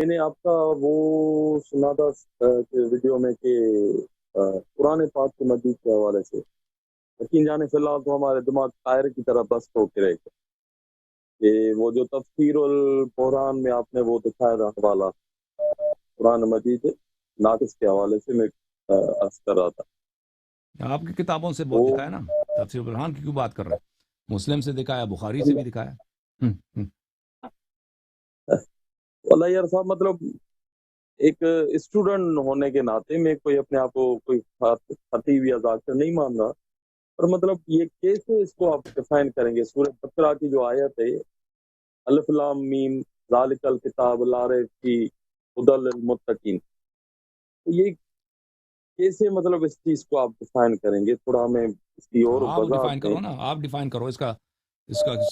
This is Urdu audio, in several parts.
میں نے آپ کا وہ سنا تھا کہ ویڈیو میں کہ قرآن پاک کے مجید کے حوالے سے یقین جانے فی الحال تو ہمارے دماغ طائر کی طرح بس ہو کے رہے گا کہ وہ جو تفسیر القرآن میں آپ نے وہ دکھایا تھا حوالہ قرآن مجید ناقص کے حوالے سے میں عرض کر رہا تھا آپ کی کتابوں سے بہت وہ دکھایا نا، تفسیر برہان کی کیوں بات کر رہے ہیں؟ مسلم سے دکھایا، بخاری سے بھی دکھایا۔ اللہ یار صاحب مطلب ایک اسٹوڈنٹ ہونے کے ناطے میں کوئی اپنے آپ کو کوئی خطیب یا ذاکر نہیں مان رہا، پر مطلب یہ کیسے اس کو آپ ڈیفائن کریں گے؟ سورہ بقرہ کی جو آیت ہے الف لام میم ذالک الکتاب لا ریب فیہ ھدی للمتقین، تو یہ کیسے مطلب اس چیز کو آپ ڈیفائن کریں گے؟ تھوڑا ہمیں اس کی اور آپ وضاحت ڈیفائن دیں۔ کرو نا، آپ ڈیفائن کرو اس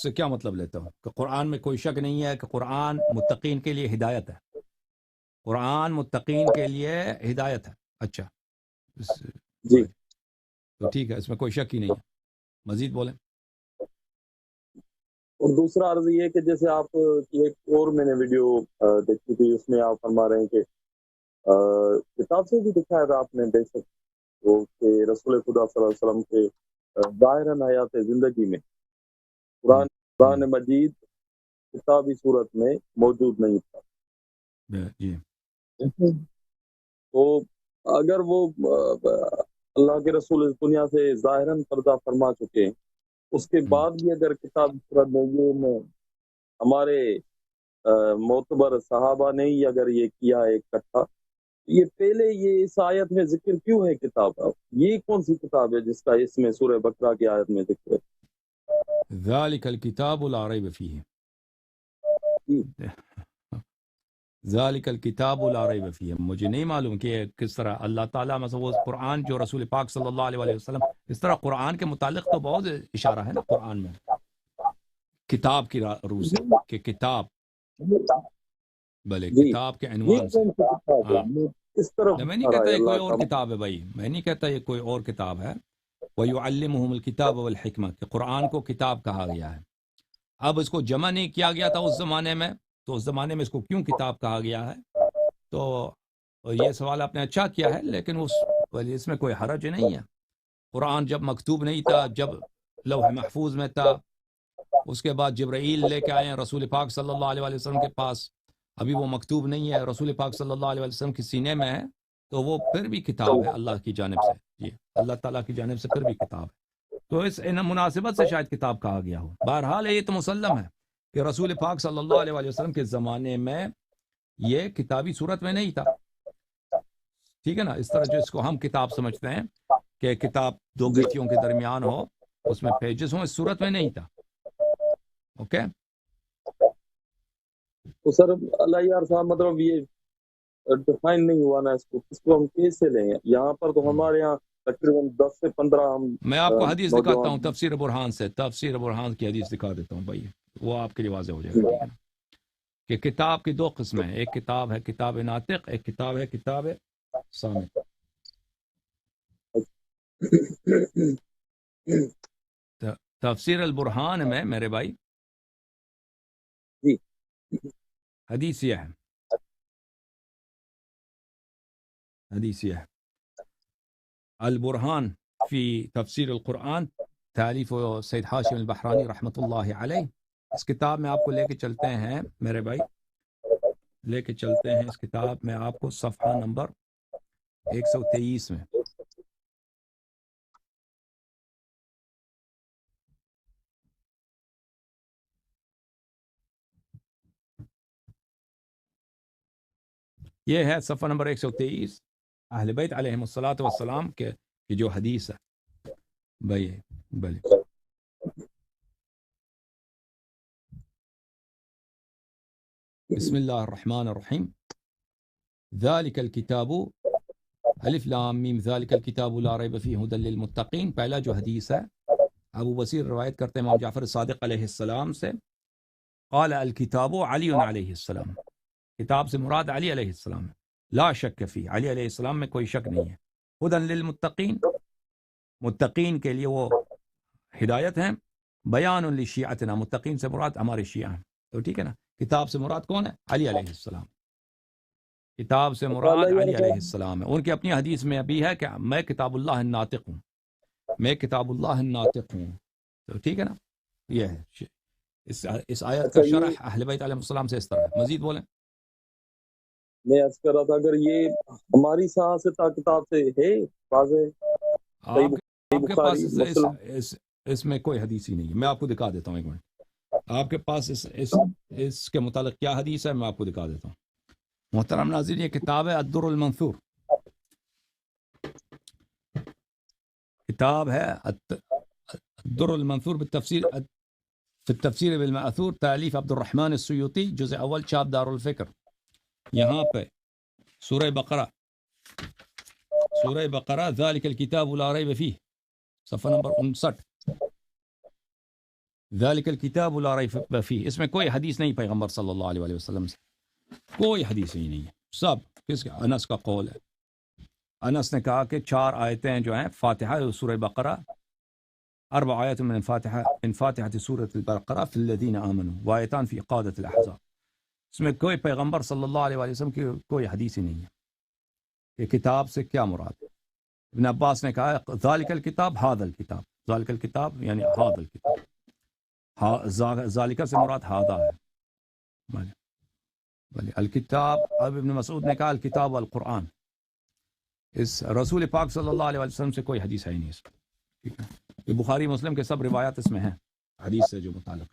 سے کیا مطلب لیتے ہو کہ قرآن میں کوئی شک نہیں ہے کہ قرآن متقین کے لیے ہدایت ہے، قرآن متقین کے لیے ہدایت ہے۔ اچھا جی تو ٹھیک ہے، اس میں کوئی شک ہی نہیں ہے، مزید بولیں۔ اور دوسرا عرض یہ ہے کہ جیسے آپ کی ایک اور میں نے ویڈیو دیکھی تھی، اس میں آپ فرما رہے ہیں کہ کتاب سے بھی دکھایا تھا آپ نے بے شک وہ کہ رسول خدا صلی اللہ علیہ وسلم کے ظاہراً حیات زندگی میں قرآن مجید کتابی صورت میں موجود نہیں تھا۔ جی تو اگر وہ اللہ کے رسول اس دنیا سے ظاہراً پردہ فرما چکے ہیں، اس کے بعد بھی اگر کتابی صورت موجود میں ہمارے معتبر صحابہ نے ہی اگر یہ کیا ہے اکٹھا، یہ پہلے یہ اس آیت میں ذکر کیوں ہے کتاب؟ یہ کون سی کتاب ہے جس کا اس میں سورہ بقرہ کی آیت میں ذکر ہے؟ ذالک الکتاب لا ریب فیہ، جی ذالک الکتاب لا ریب فیہ، مجھے نہیں معلوم کہ کس طرح اللہ تعالیٰ مثلا وہ قرآن جو رسول پاک صلی اللہ علیہ وسلم، اس طرح قرآن کے متعلق تو بہت اشارہ ہے نا قرآن میں کتاب کی روح سے، کہ کتاب بھلے جی کتاب کے یہ عنوان سے۔ کون سی کتاب ہے؟ ہاں، یہ کس طرف میں نہیں آ رہا کہتا ہے یہ کوئی اللہ اور کا؟ کتاب ہے بھائی، میں نہیں کہتا یہ کوئی اور کتاب ہے۔ وَيُعَلِّمُهُمُ الْكِتَابَ وَالْحِكْمَةَ، کہ قرآن کو کتاب کہا گیا ہے۔ اب اس کو جمع نہیں کیا گیا تھا اس زمانے میں، تو اس زمانے میں اس کو کیوں کتاب کہا گیا ہے؟ تو یہ سوال آپ نے اچھا کیا ہے، لیکن اس میں کوئی حرج نہیں ہے۔ قرآن جب مکتوب نہیں تھا، جب لوح محفوظ میں تھا، اس کے بعد جبرائیل لے کے آئے ہیں رسول پاک صلی اللہ علیہ وسلم کے پاس، ابھی وہ مکتوب نہیں ہے، رسول پاک صلی اللہ علیہ وسلم کے سینے میں ہے، تو وہ پھر بھی کتاب ہے اللہ کی جانب سے، جی اللہ تعالیٰ کی جانب سے پھر بھی کتاب ہے، تو اس مناسبت سے شاید کتاب کہا گیا ہو۔ بہرحال یہ تو مسلم ہے کہ رسول پاک صلی اللہ علیہ وسلم کے زمانے میں یہ کتابی صورت میں نہیں تھا، ٹھیک ہے نا؟ اس طرح جو اس کو ہم کتاب سمجھتے ہیں کہ کتاب دو جی گٹھیوں کے درمیان ہو، اس میں پیجز ہوں، اس صورت میں نہیں تھا۔ اوکے، تو سر اللہ یار صاحب مطلب یہ ڈیفائن نہیں ہوا نا، اس کو ہم کیسے لیں؟ یہاں پر تو ہمارے یہاں تقریباً 10 سے 15 ہم میں آپ کو حدیث دکھاتا ہوں، نوجوان تفسیر برہان سے، تفسیر برہان کی حدیث دکھا دیتا ہوں بھائی، وہ آپ کے لیے واضح ہو جائے گا، ٹھیک ہے نا؟ کہ کتاب کی دو قسمیں ہیں، ایک کتاب ہے کتاب ناطق، ایک کتاب ہے کتاب صامت۔ تفسیر البرہان میں میرے بھائی جی حدیث یہ ہے، حدیث یہ ہے، البرہان فی تفسیر القرآن، تالیف سید ہاشم البحرانی رحمۃ اللہ علیہ۔ اس کتاب میں آپ کو لے کے چلتے ہیں میرے بھائی، لے کے چلتے ہیں اس کتاب میں آپ کو صفحہ نمبر 123 میں۔ یہ ہے صفحہ نمبر 123، اہل بیت علیہم الصلاۃ والسلام کے کی جو حدیث ہے بھائی، بھلے بسم اللہ الرحمن الرحیم، ذالک الکتاب الف لام میم ذالک الکتاب لا ریب فیہ ھدی للمتقین، پہلا جو حدیث ہے ابو بصیر روایت کرتے ہیں امام جعفر صادق علیہ السلام سے، قال الکتاب علی علیہ السلام، کتاب سے مراد علی علیہ السلام ہے، لا شک فی، علی علیہ السلام میں کوئی شک نہیں ہے، ھدی للمتقین، متقین کے لیے وہ ہدایت ہیں، بیان لشیعتنا، متقین سے مراد ہمارے شیعہ ہیں، تو ٹھیک ہے نا؟ کتاب سے مراد کون ہے؟ علی علیہ السلام۔ کتاب سے مراد اللہ علی یار علیہ السلام ہے. ان کی اپنی حدیث میں ابھی ہے کہ میں کتاب اللہ الناطق ہوں، میں کتاب اللہ الناطق ہوں. تو ٹھیک ہے نا، یہ ہے اس آیت اچھا کا یہ شرح اہل بیت علیہ السلام سے اس طرح ہے. مزید بولیں. میں عرض کر رہا تھا اگر یہ ہماری صحافتہ کتاب سے ہے واضح صحیح آپ کے پاس بخاری مسلم اس میں کوئی حدیث ہی نہیں ہے. میں آپ کو دکھا دیتا ہوں، ایک منٹ. آپ کے پاس اس کے متعلق کیا حدیث ہے، میں آپ کو دکھا دیتا ہوں. محترم ناظرین، یہ کتاب ہے الدر المنثور، کتاب ہے الدر المنثور بالتفسیر في التفسیر بالمأثور، تالیف عبد الرحمن السیوطی، جزء اول، چاپ دار الفکر. یہاں پہ سورہ بقرہ ذالک الکتاب لا ریب فیہ، صفحہ نمبر 59. ذالک الکتاب لا ریب فیہ، اس میں کوئی حدیث نہیں پیغمبر صلی اللہ علیہ وسلم سے، کوئی حدیث ہی نہیں ہے. سب کس کا؟ انس کا قول ہے. انس نے کہا کہ 4 آیتیں جو ہیں فاتحہ سورہ بقرہ، 4 آیات من فاتحہ سورۃ البقرہ فی الذین آمنوا، وآیتان فی قادۃ الاحزاب. اس میں کوئی پیغمبر صلی اللہ علیہ وسلم کی کوئی حدیث ہی نہیں ہے. کہ کتاب سے کیا مراد ہے؟ ابن عباس نے کہا ذالک الکتاب ھذا الکتاب، ذالک الکتاب یعنی ھذا الکتاب، ذالک سے مراد ھذا ہے. بھلے الکتاب، اب ابن مسعود نے کہا الکتاب والقرآن. اس رسول پاک صلی اللہ علیہ وسلم سے کوئی حدیث ہے ہی نہیں اس میں. ٹھیک ہے، یہ بخاری مسلم کے سب روایات اس میں ہیں حدیث سے جو متعلق.